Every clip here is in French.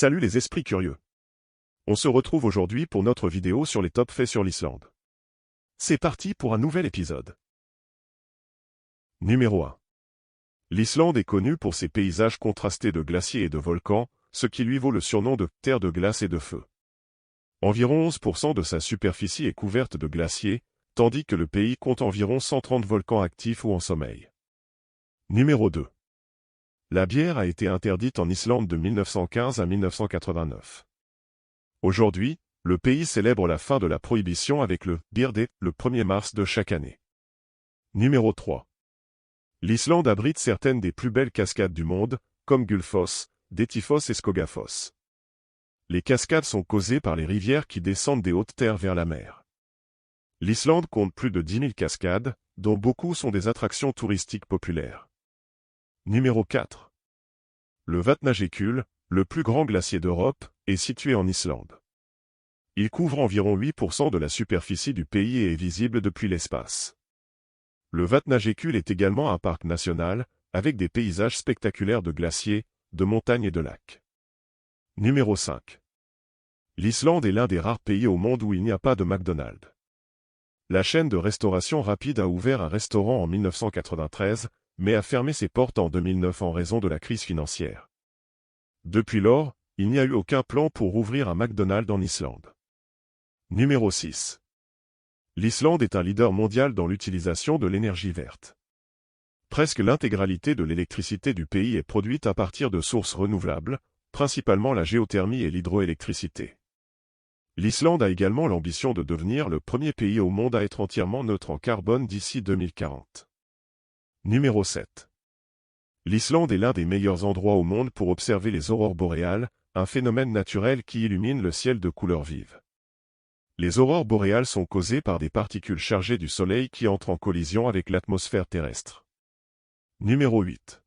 Salut les esprits curieux. On se retrouve aujourd'hui pour notre vidéo sur les top faits sur l'Islande. C'est parti pour un nouvel épisode. Numéro 1. L'Islande est connue pour ses paysages contrastés de glaciers et de volcans, ce qui lui vaut le surnom de « terre de glace et de feu ». Environ 11% de sa superficie est couverte de glaciers, tandis que le pays compte environ 130 volcans actifs ou en sommeil. Numéro 2. La bière a été interdite en Islande de 1915 à 1989. Aujourd'hui, le pays célèbre la fin de la prohibition avec le Beer Day le 1er mars de chaque année. Numéro 3. L'Islande abrite certaines des plus belles cascades du monde, comme Gullfoss, Dettifoss et Skogafoss. Les cascades sont causées par les rivières qui descendent des hautes terres vers la mer. L'Islande compte plus de 10 000 cascades, dont beaucoup sont des attractions touristiques populaires. Numéro 4. Le Vatnajökull, le plus grand glacier d'Europe, est situé en Islande. Il couvre environ 8% de la superficie du pays et est visible depuis l'espace. Le Vatnajökull est également un parc national, avec des paysages spectaculaires de glaciers, de montagnes et de lacs. Numéro 5. L'Islande est l'un des rares pays au monde où il n'y a pas de McDonald's. La chaîne de restauration rapide a ouvert un restaurant en 1993, mais a fermé ses portes en 2009 en raison de la crise financière. Depuis lors, il n'y a eu aucun plan pour ouvrir un McDonald's en Islande. Numéro 6. L'Islande est un leader mondial dans l'utilisation de l'énergie verte. Presque l'intégralité de l'électricité du pays est produite à partir de sources renouvelables, principalement la géothermie et l'hydroélectricité. L'Islande a également l'ambition de devenir le premier pays au monde à être entièrement neutre en carbone d'ici 2040. Numéro 7. L'Islande est l'un des meilleurs endroits au monde pour observer les aurores boréales, un phénomène naturel qui illumine le ciel de couleurs vives. Les aurores boréales sont causées par des particules chargées du Soleil qui entrent en collision avec l'atmosphère terrestre. Numéro 8.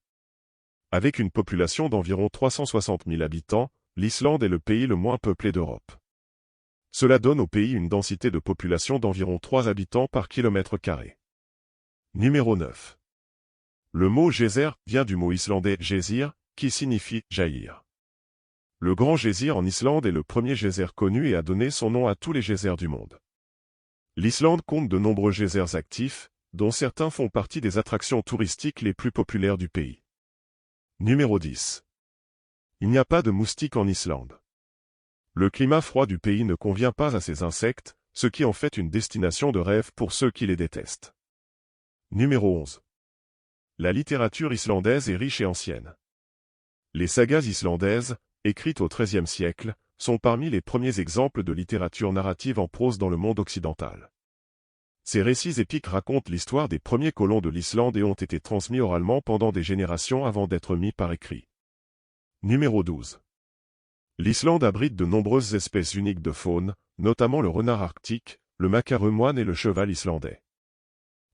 Avec une population d'environ 360 000 habitants, l'Islande est le pays le moins peuplé d'Europe. Cela donne au pays une densité de population d'environ 3 habitants par kilomètre carré. Numéro 9. Le mot geyser vient du mot islandais geysir, qui signifie jaillir. Le Grand Geyser en Islande est le premier geyser connu et a donné son nom à tous les geysers du monde. L'Islande compte de nombreux geysers actifs, dont certains font partie des attractions touristiques les plus populaires du pays. Numéro 10. Il n'y a pas de moustiques en Islande. Le climat froid du pays ne convient pas à ces insectes, ce qui en fait une destination de rêve pour ceux qui les détestent. Numéro 11. La littérature islandaise est riche et ancienne. Les sagas islandaises, écrites au XIIIe siècle, sont parmi les premiers exemples de littérature narrative en prose dans le monde occidental. Ces récits épiques racontent l'histoire des premiers colons de l'Islande et ont été transmis oralement pendant des générations avant d'être mis par écrit. Numéro 12. L'Islande abrite de nombreuses espèces uniques de faune, notamment le renard arctique, le macaremoine et le cheval islandais.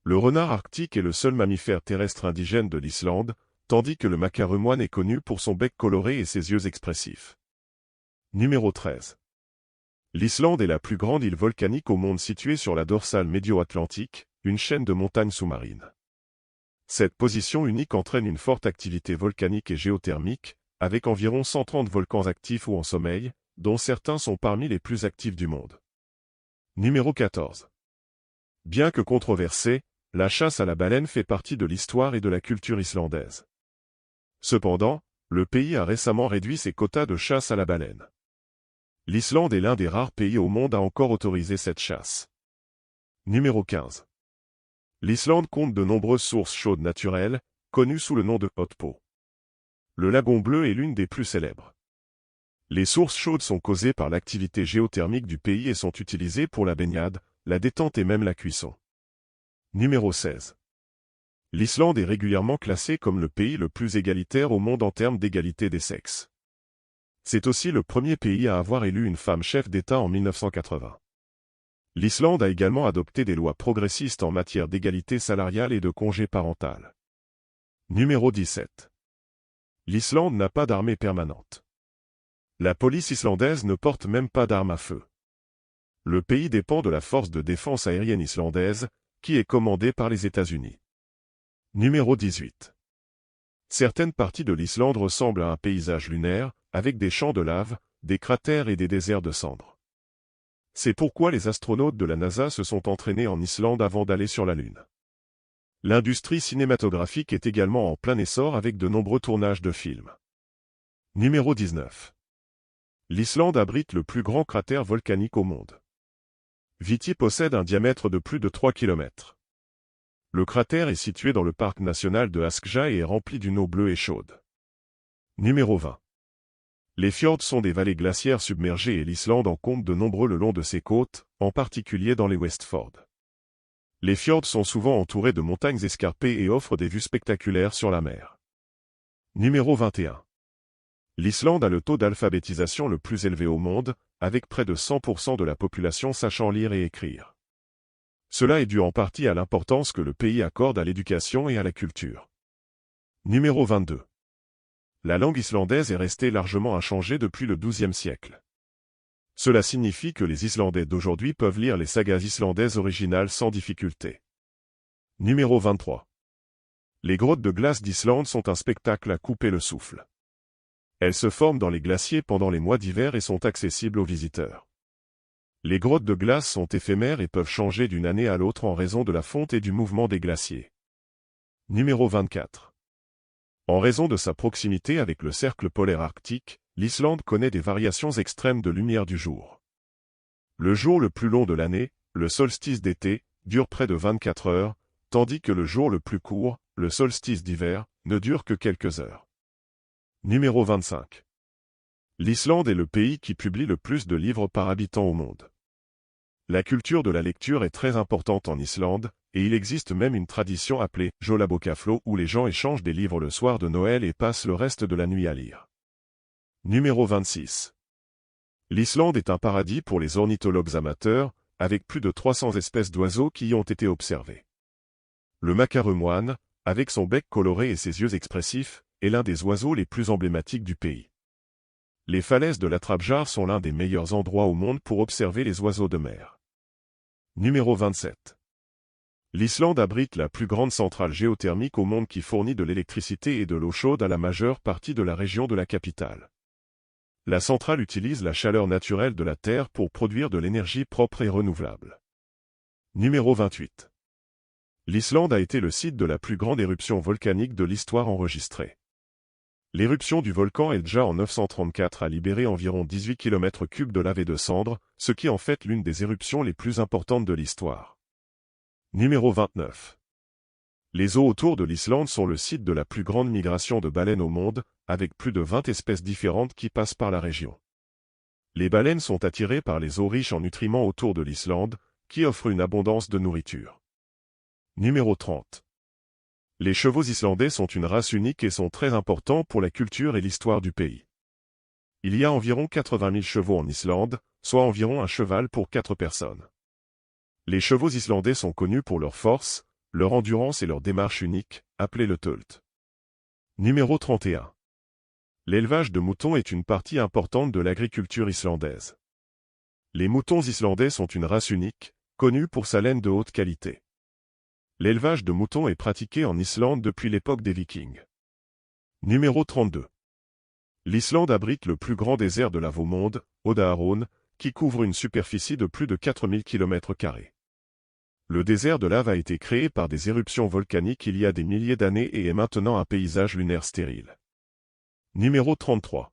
Le renard arctique est le seul mammifère terrestre indigène de l'Islande, tandis que le macaremoine est connu pour son bec coloré et ses yeux expressifs. Numéro 13. L'Islande est la plus grande île volcanique au monde située sur la dorsale médio-atlantique, une chaîne de montagnes sous-marines. Cette position unique entraîne une forte activité volcanique et géothermique, avec environ 130 volcans actifs ou en sommeil, dont certains sont parmi les plus actifs du monde. Numéro 14. Bien que controversée, la chasse à la baleine fait partie de l'histoire et de la culture islandaise. Cependant, le pays a récemment réduit ses quotas de chasse à la baleine. L'Islande est l'un des rares pays au monde à encore autoriser cette chasse. Numéro 15. L'Islande compte de nombreuses sources chaudes naturelles, connues sous le nom de hot pot. Le lagon bleu est l'une des plus célèbres. Les sources chaudes sont causées par l'activité géothermique du pays et sont utilisées pour la baignade, la détente et même la cuisson. Numéro 16. L'Islande est régulièrement classée comme le pays le plus égalitaire au monde en termes d'égalité des sexes. C'est aussi le premier pays à avoir élu une femme chef d'État en 1980. L'Islande a également adopté des lois progressistes en matière d'égalité salariale et de congé parental. Numéro 17. L'Islande n'a pas d'armée permanente. La police islandaise ne porte même pas d'armes à feu. Le pays dépend de la force de défense aérienne islandaise, qui est commandée par les États-Unis. Numéro 18. Certaines parties de l'Islande ressemblent à un paysage lunaire, avec des champs de lave, des cratères et des déserts de cendres. C'est pourquoi les astronautes de la NASA se sont entraînés en Islande avant d'aller sur la Lune. L'industrie cinématographique est également en plein essor avec de nombreux tournages de films. Numéro 19. L'Islande abrite le plus grand cratère volcanique au monde. Viti possède un diamètre de plus de 3 km. Le cratère est situé dans le parc national de Askja et est rempli d'une eau bleue et chaude. Numéro 20. Les fjords sont des vallées glaciaires submergées et l'Islande en compte de nombreux le long de ses côtes, en particulier dans les Westfjords. Les fjords sont souvent entourés de montagnes escarpées et offrent des vues spectaculaires sur la mer. Numéro 21. L'Islande a le taux d'alphabétisation le plus élevé au monde, avec près de 100% de la population sachant lire et écrire. Cela est dû en partie à l'importance que le pays accorde à l'éducation et à la culture. Numéro 22. La langue islandaise est restée largement inchangée depuis le XIIe siècle. Cela signifie que les Islandais d'aujourd'hui peuvent lire les sagas islandaises originales sans difficulté. Numéro 23. Les grottes de glace d'Islande sont un spectacle à couper le souffle. Elles se forment dans les glaciers pendant les mois d'hiver et sont accessibles aux visiteurs. Les grottes de glace sont éphémères et peuvent changer d'une année à l'autre en raison de la fonte et du mouvement des glaciers. Numéro 24. En raison de sa proximité avec le cercle polaire arctique, l'Islande connaît des variations extrêmes de lumière du jour. Le jour le plus long de l'année, le solstice d'été, dure près de 24 heures, tandis que le jour le plus court, le solstice d'hiver, ne dure que quelques heures. Numéro 25. L'Islande est le pays qui publie le plus de livres par habitant au monde. La culture de la lecture est très importante en Islande, et il existe même une tradition appelée Jólabókafló où les gens échangent des livres le soir de Noël et passent le reste de la nuit à lire. Numéro 26. L'Islande est un paradis pour les ornithologues amateurs, avec plus de 300 espèces d'oiseaux qui y ont été observées. Le macaremoine, avec son bec coloré et ses yeux expressifs, est l'un des oiseaux les plus emblématiques du pays. Les falaises de l'Atrapjar sont l'un des meilleurs endroits au monde pour observer les oiseaux de mer. Numéro 27. L'Islande abrite la plus grande centrale géothermique au monde qui fournit de l'électricité et de l'eau chaude à la majeure partie de la région de la capitale. La centrale utilise la chaleur naturelle de la Terre pour produire de l'énergie propre et renouvelable. Numéro 28. L'Islande a été le site de la plus grande éruption volcanique de l'histoire enregistrée. L'éruption du volcan Eldja en 934 a libéré environ 18 km3 de lave et de cendres, ce qui en fait l'une des éruptions les plus importantes de l'histoire. Numéro 29. Les eaux autour de l'Islande sont le site de la plus grande migration de baleines au monde, avec plus de 20 espèces différentes qui passent par la région. Les baleines sont attirées par les eaux riches en nutriments autour de l'Islande, qui offrent une abondance de nourriture. Numéro 30. Les chevaux islandais sont une race unique et sont très importants pour la culture et l'histoire du pays. Il y a environ 80 000 chevaux en Islande, soit environ un cheval pour 4 personnes. Les chevaux islandais sont connus pour leur force, leur endurance et leur démarche unique, appelée le tölt. Numéro 31. L'élevage de moutons est une partie importante de l'agriculture islandaise. Les moutons islandais sont une race unique, connue pour sa laine de haute qualité. L'élevage de moutons est pratiqué en Islande depuis l'époque des Vikings. Numéro 32. L'Islande abrite le plus grand désert de lave au monde, Odaarone, qui couvre une superficie de plus de 4000 km². Le désert de lave a été créé par des éruptions volcaniques il y a des milliers d'années et est maintenant un paysage lunaire stérile. Numéro 33.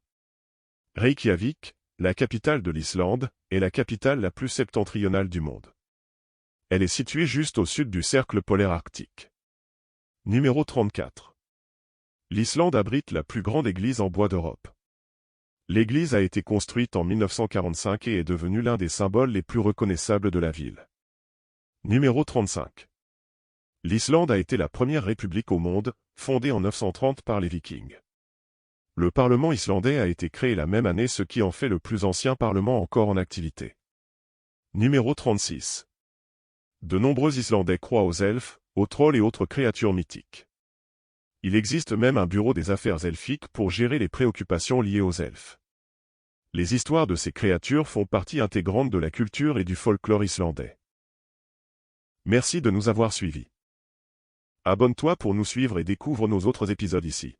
Reykjavik, la capitale de l'Islande, est la capitale la plus septentrionale du monde. Elle est située juste au sud du cercle polaire arctique. Numéro 34. L'Islande abrite la plus grande église en bois d'Europe. L'église a été construite en 1945 et est devenue l'un des symboles les plus reconnaissables de la ville. Numéro 35. L'Islande a été la première république au monde, fondée en 930 par les Vikings. Le Parlement islandais a été créé la même année, ce qui en fait le plus ancien parlement encore en activité. Numéro 36. De nombreux Islandais croient aux elfes, aux trolls et autres créatures mythiques. Il existe même un bureau des affaires elfiques pour gérer les préoccupations liées aux elfes. Les histoires de ces créatures font partie intégrante de la culture et du folklore islandais. Merci de nous avoir suivis. Abonne-toi pour nous suivre et découvre nos autres épisodes ici.